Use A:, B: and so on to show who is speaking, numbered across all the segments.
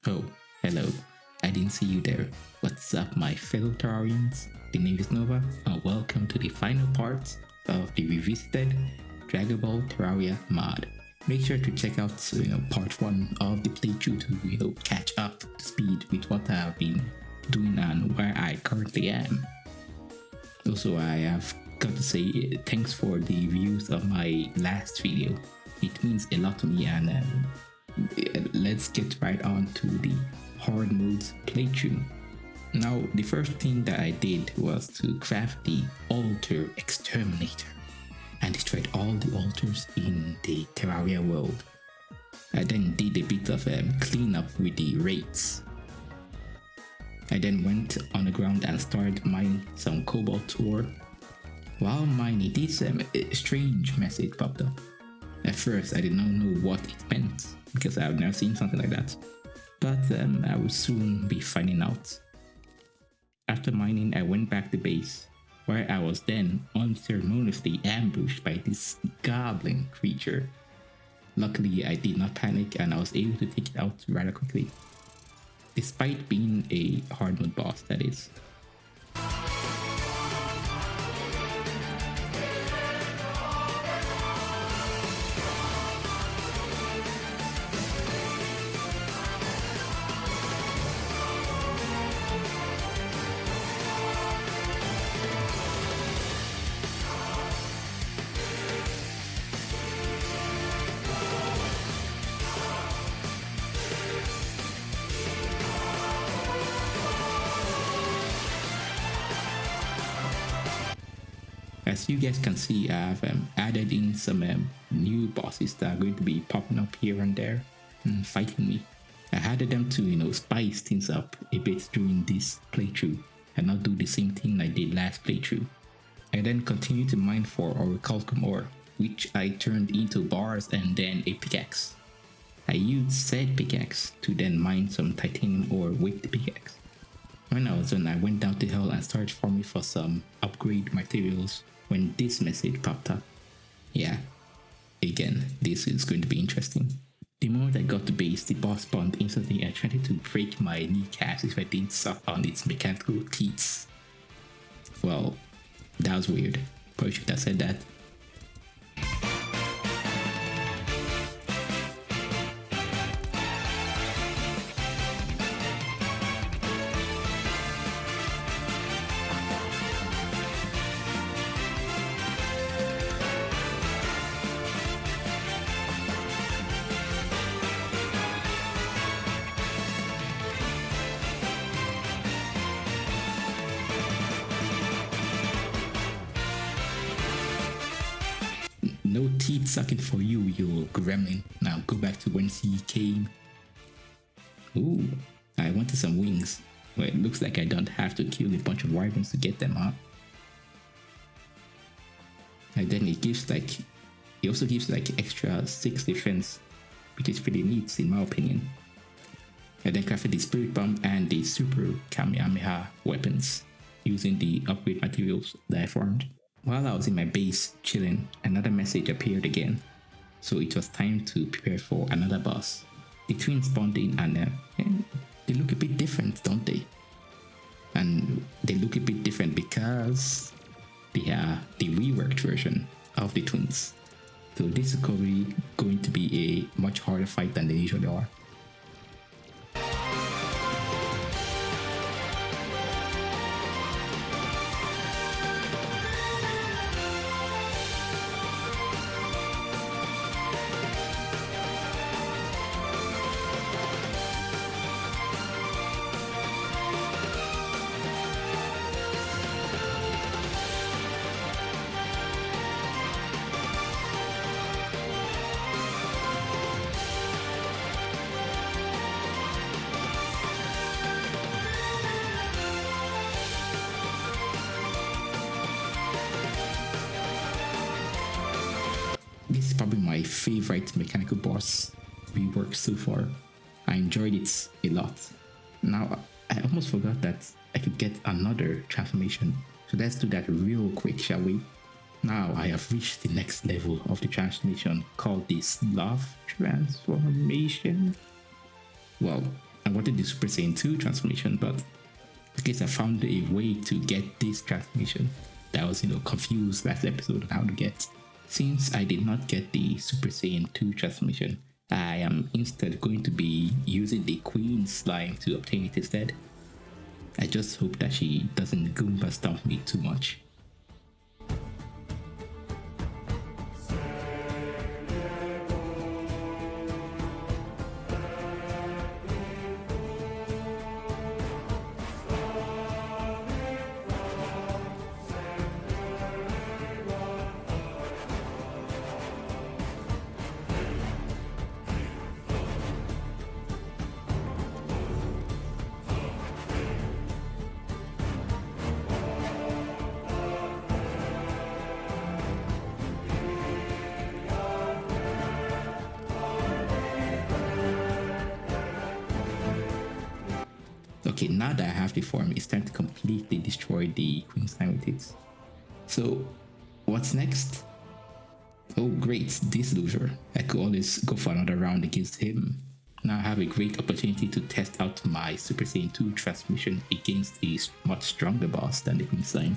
A: Oh, hello. I didn't see you there. What's up, my fellow Terrarians? The name is Nova, and welcome to the final part of the revisited Dragon Ball Terraria mod. Make sure to check out part 1 of the playthrough to catch up to speed with what I've been doing and where I currently am. Also, I have got to say thanks for the views of my last video. It means a lot to me, and let's get right on to the hard modes playthrough. Now, the first thing that I did was to craft the altar exterminator and destroyed all the altars in the Terraria world. I then did a bit of cleanup with the raids. I then went on the ground and started mining some cobalt ore. While mining, this strange message popped up. At first, I did not know what it meant because I have never seen something like that. But I will soon be finding out. After mining, I went back to base, where I was then unceremoniously ambushed by this goblin creature. Luckily, I did not panic and I was able to take it out rather quickly. Despite being a hard mode boss, that is. As you guys can see, I've added in some new bosses that are going to be popping up here and there and fighting me. I added them to spice things up a bit during this playthrough and not do the same thing I did last playthrough. I then continued to mine for orichalcum ore, which I turned into bars and then a pickaxe. I used said pickaxe to then mine some titanium ore with the pickaxe. When I was done, I went down to hell and started farming for some upgrade materials when this message popped up. Yeah, again, this is going to be interesting. The moment I got to base, the boss spawned instantly and tried to break my kneecaps if I didn't suck on its mechanical teeth. Well, that was weird. Probably should have said that. No teeth sucking for you, you gremlin. Now go back to whence you came. Ooh, I wanted some wings. Well, it looks like I don't have to kill a bunch of wyverns to get them, huh? And then it also gives extra 6 defense, which is pretty neat in my opinion. I then crafted the spirit bomb and the super kamehameha weapons using the upgrade materials that I farmed. While I was in my base chilling, another message appeared again, so it was time to prepare for another boss. The twins spawned in and they look a bit different, don't they? And they look a bit different because they are the reworked version of the twins. So this is probably going to be a much harder fight than they usually are. This is probably my favorite mechanical boss rework so far. I enjoyed it a lot. Now, I almost forgot that I could get another transformation. So let's do that real quick, shall we? Now I have reached the next level of the transformation called the Sloth transformation. Well, I wanted the Super Saiyan 2 transformation, but I guess I found a way to get this transformation that I was, confused last episode on how to get. Since I did not get the Super Saiyan 2 transformation, I am instead going to be using the Queen slime to obtain it instead. I just hope that she doesn't Goomba stomp me too much. Okay, now that I have the form, it's time to completely destroy the Queen Slime with it. So, what's next? Oh great, this loser. I could always go for another round against him. Now I have a great opportunity to test out my Super Saiyan 2 transmission against a much stronger boss than the Queen Slime.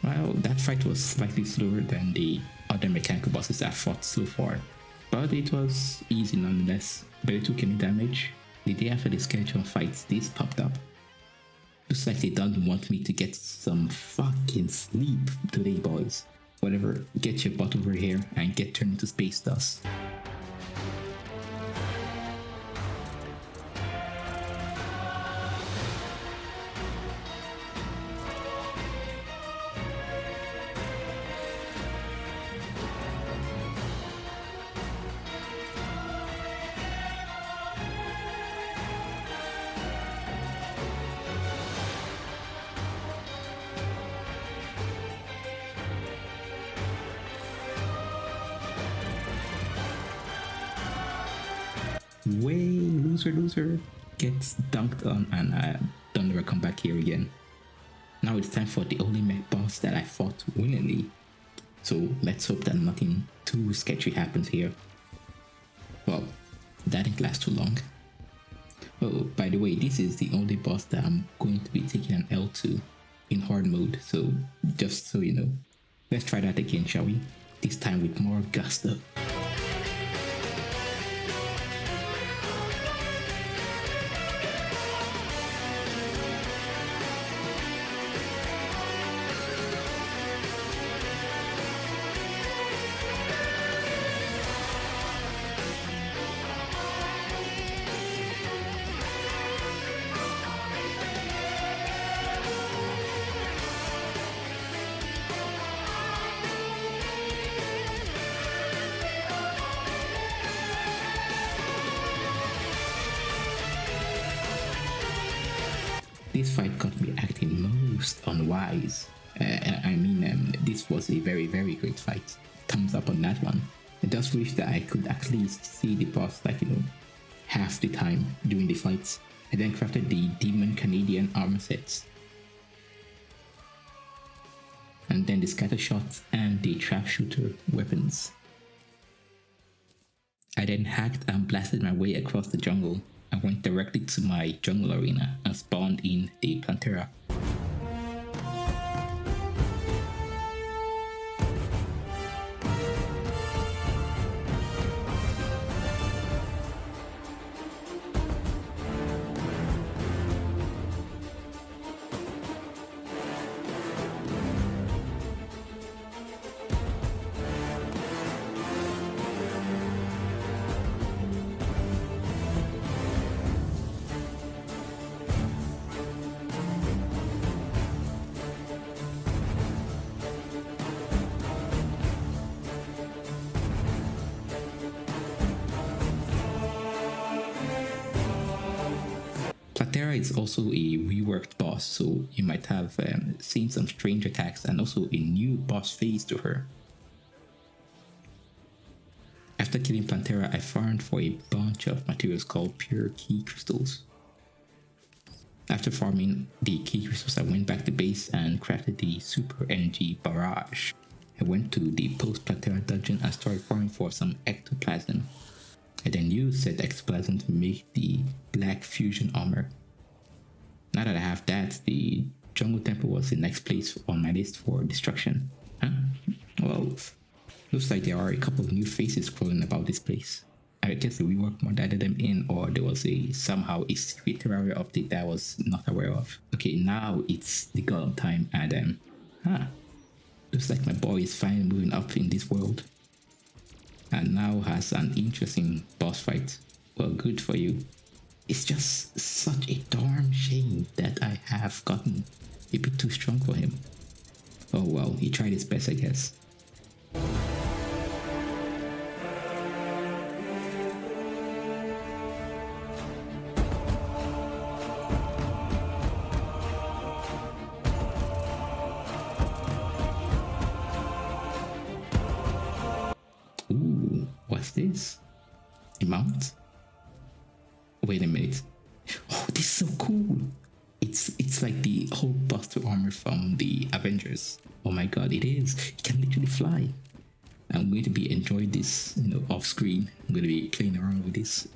A: Well, that fight was slightly slower than the other mechanical bosses I've fought so far, but it was easy nonetheless. Barely took any damage. The day after the Skeletron fight, this popped up. Looks like they don't want me to get some fucking sleep today, boys. Whatever, get your butt over here and get turned into space dust. Way loser gets dunked on, and don't ever come back here again. Now it's time for the only mech boss that I fought willingly. So let's hope that nothing too sketchy happens here. Well, that didn't last too long. Oh, by the way, this is the only boss that I'm going to be taking an L to in hard mode, so just so you know. Let's try that again, shall we? This time with more gusto. This fight got me acting most unwise. This was a very great fight. Thumbs up on that one. I just wish that I could at least see the boss half the time during the fights. I then crafted the Demon Canadian armor sets. And then the scatter shot and the trap shooter weapons. I then hacked and blasted my way across the jungle. I went directly to my jungle arena and spawned in the Plantera. Plantera is also a reworked boss, so you might have seen some strange attacks and also a new boss phase to her. After killing Plantera, I farmed for a bunch of materials called pure key crystals. After farming the key crystals, I went back to base and crafted the super energy barrage. I went to the post-Plantera dungeon and started farming for some ectoplasm. I then used said ectoplasm to make the black fusion armor. Now that I have that, the jungle temple was the next place on my list for destruction. Huh? Well, looks like there are a couple of new faces crawling about this place. I guess the rework mod added them in, or there was somehow a secret Terraria update that I was not aware of. Okay, now it's the Golem time, and looks like my boy is finally moving up in this world. And now has an interesting boss fight. Well, good for you. It's just such a darn shame that I have gotten a bit too strong for him. Oh well, he tried his best, I guess. Ooh, what's this? A mount? Wait a minute. Oh, this is so cool. It's like the Hulkbuster armor from the Avengers. Oh my god, it is. It can literally fly. I'm going to be enjoying this, off screen. I'm going to be playing around with this.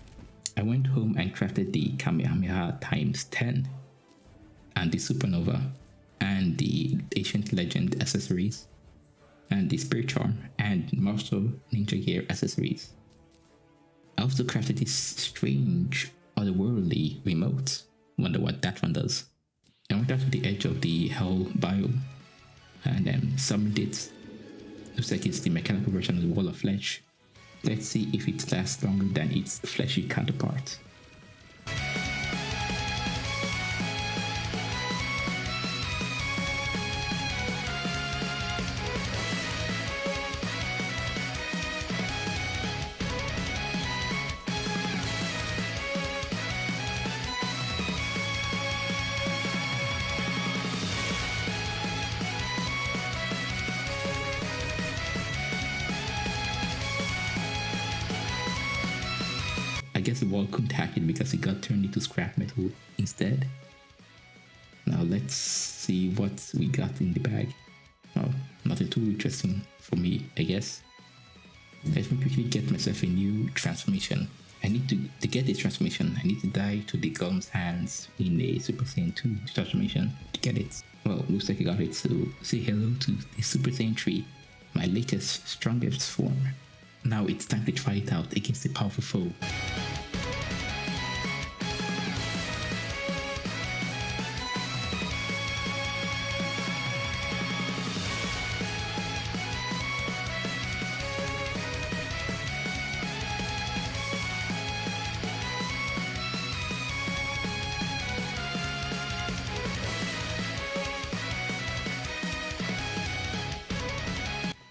A: I went home and crafted the Kamehameha times 10 and the Supernova and the Ancient Legend accessories and the Spirit Charm and Martial Ninja Gear accessories. I also crafted this strange, otherworldly remote. Wonder what that one does. I went out to the edge of the Hell biome and summoned it. Looks like it's the mechanical version of the Wall of Flesh. Let's see if it lasts longer than its fleshy counterpart. I guess the wall couldn't hack it because it got turned into scrap metal instead. Now let's see what we got in the bag. Oh, nothing too interesting for me, I guess. Let me quickly get myself a new transformation. I need to get this transformation, I need to die to the Golem's hands in a Super Saiyan 2 transformation to get it. Well, looks like I got it, so say hello to the Super Saiyan 3, my latest, strongest form. Now it's time to try it out against a powerful foe.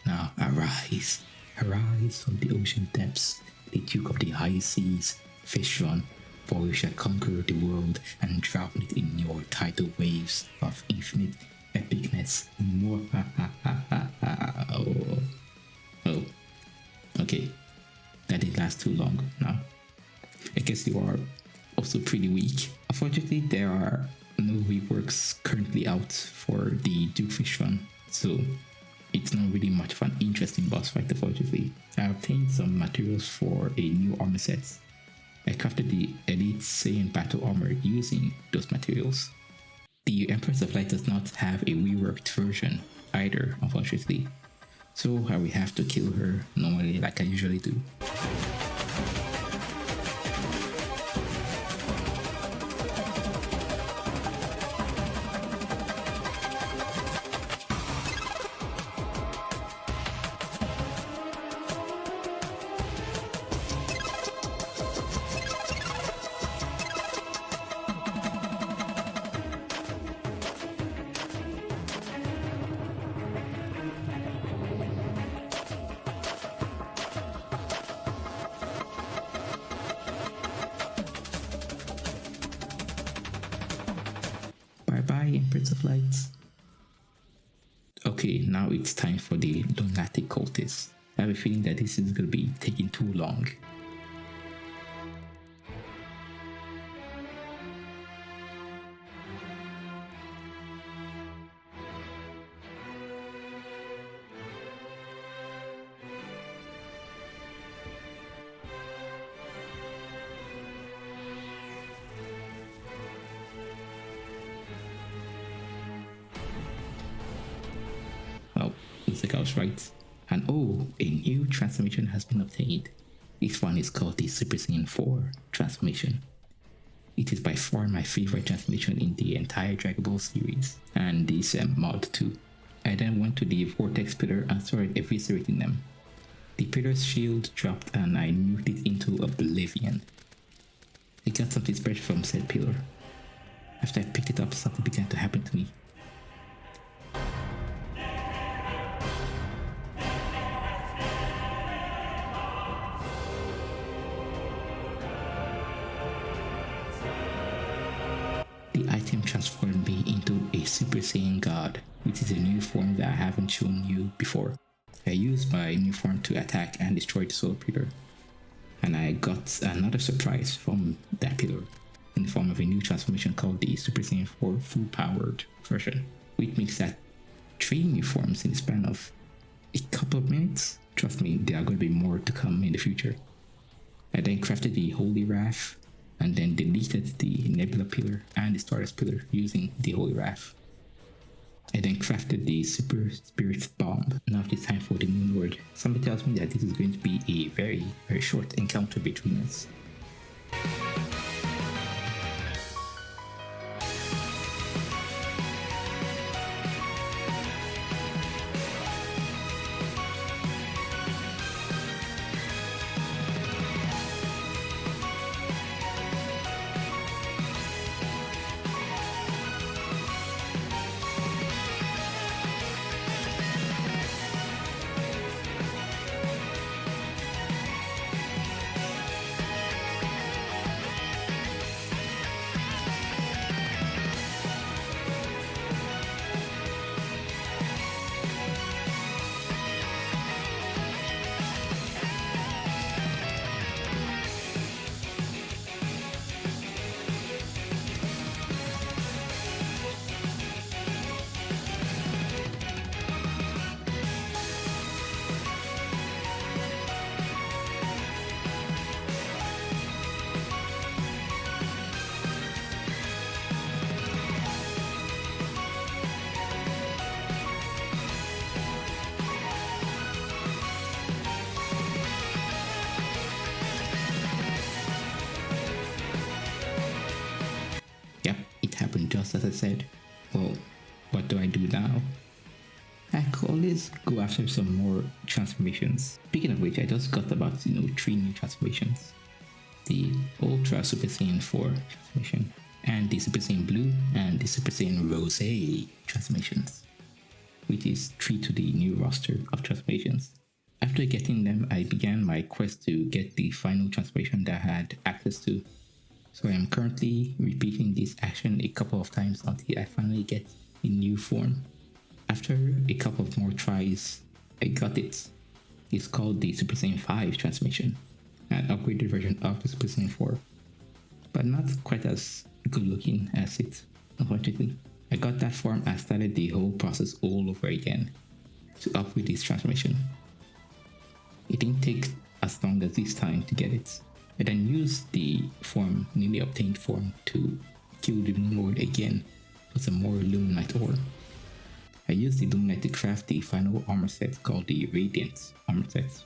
A: Now arise. Arise from the ocean depths, the Duke of the high seas, Fishron, for you shall conquer the world and drown it in your tidal waves of infinite epicness. Oh, okay, that didn't last too long now. I guess you are also pretty weak. Unfortunately, there are no reworks currently out for the Duke Fishron, so it's not really much of an interesting boss fight, unfortunately. I obtained some materials for a new armor set. I crafted the Elite Saiyan Battle Armor using those materials. The Empress of Light does not have a reworked version either, unfortunately. So I will have to kill her normally like I usually do. Empress of Light. Okay, now it's time for the Lunatic Cultist. I have a feeling that this is going to be taking too long. Well, looks like I was right. And oh, a new transformation has been obtained. This one is called the Super Saiyan 4 transformation. It is by far my favorite transformation in the entire Dragon Ball series, and this mod too. I then went to the Vortex Pillar and started eviscerating them. The pillar's shield dropped and I nuked it into oblivion. I got something special from said pillar. After I picked it up, something began to happen to me. The item transformed me into a Super Saiyan God, which is a new form that I haven't shown you before. I used my new form to attack and destroy the solar pillar, and I got another surprise from that pillar in the form of a new transformation called the Super Saiyan 4 full powered version, which makes that 3 new forms in the span of a couple of minutes. Trust me, there are going to be more to come in the future. I then crafted the Holy Wrath and then deleted the Nebula pillar and the Stardust pillar using the Holy Wrath. I then crafted the Super Spirit Bomb. Now it is time for the Moon Lord. Somebody tells me that this is going to be a very, very short encounter between us. Just as I said. Well, what do I do now? I could always go after some more transformations. Speaking of which, I just got about 3 new transformations. The Ultra Super Saiyan 4 transformation, and the Super Saiyan Blue, and the Super Saiyan Rose transformations, which is 3 to the new roster of transformations. After getting them, I began my quest to get the final transformation that I had access to. So I am currently repeating this action a couple of times until I finally get a new form. After a couple of more tries, I got it. It's called the Super Saiyan 5 transformation, an upgraded version of the Super Saiyan 4, but not quite as good looking as it, unfortunately. I got that form and started the whole process all over again to upgrade this transformation. It didn't take as long as this time to get it. I then used the newly obtained form to kill the Moon Lord again with some more Luminite ore. I used the Luminite to craft the final armor set called the Radiant armor set.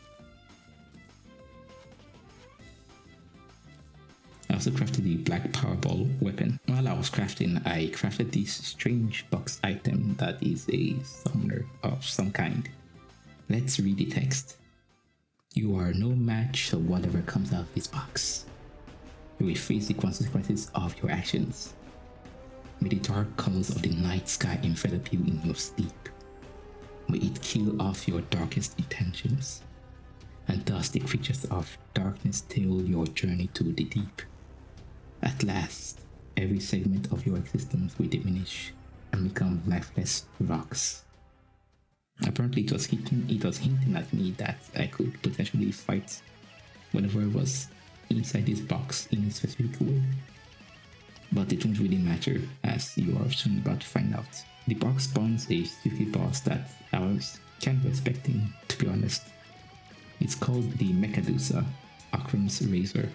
A: I also crafted the Black Powerball weapon. While I was crafting, I crafted this strange box item that is a summoner of some kind. Let's read the text. You are no match for whatever comes out of this box. You will face the consequences of your actions. May the dark colors of the night sky envelop you in your sleep. May it kill off your darkest intentions, and thus the creatures of darkness tail your journey to the deep. At last, every segment of your existence will diminish, and become lifeless rocks. Apparently it was hinting at me that I could potentially fight whatever was inside this box in a specific way. But it won't really matter, as you are soon about to find out. The box spawns a stupid boss that I was kind of expecting, to be honest. It's called the Mecha Deerclops, Akram's Razor.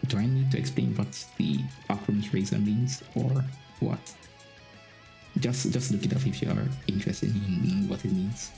A: Do I need to explain what the Akram's Razor means, or what? Just look it up if you are interested in what it means.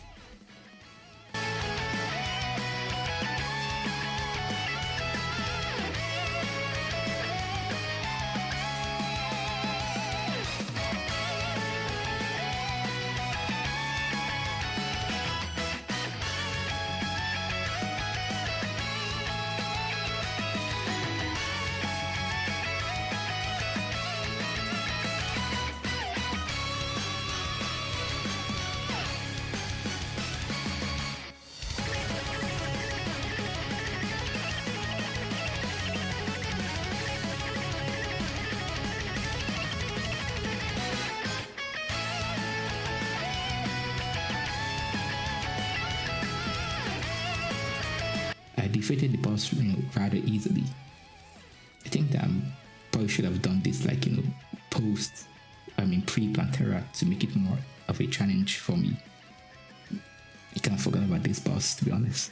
A: I defeated the boss rather easily. I think that I probably should have done this pre-Plantera to make it more of a challenge for me. I kind of forgot about this boss, to be honest.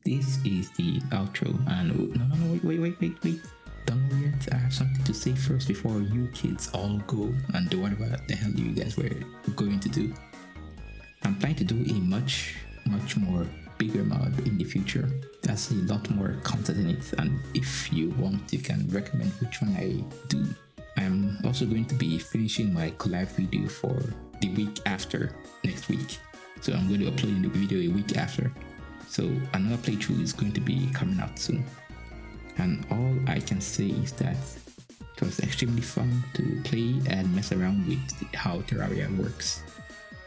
A: This is the outro, and no, wait. Don't go yet. I have something to say first before you kids all go and do whatever the hell you guys were going to do. I'm planning to do a much more bigger mod in the future. There's a lot more content in it, and if you want, you can recommend which one I do. I'm also going to be finishing my collab video for the week after next week, so I'm going to upload the video a week after. So another playthrough is going to be coming out soon, and all I can say is that it was extremely fun to play and mess around with how Terraria works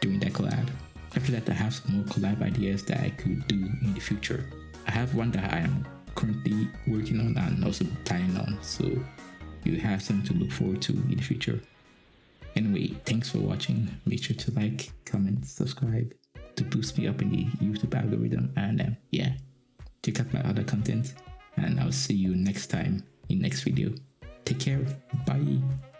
A: during that collab. After that, I have some more collab ideas that I could do in the future. I have one that I am currently working on and also planning on, so you have something to look forward to in the future. Anyway, thanks for watching. Make sure to like, comment, subscribe to boost me up in the YouTube algorithm, and yeah, check out my other content, and I'll see you next time in next video. Take care, bye.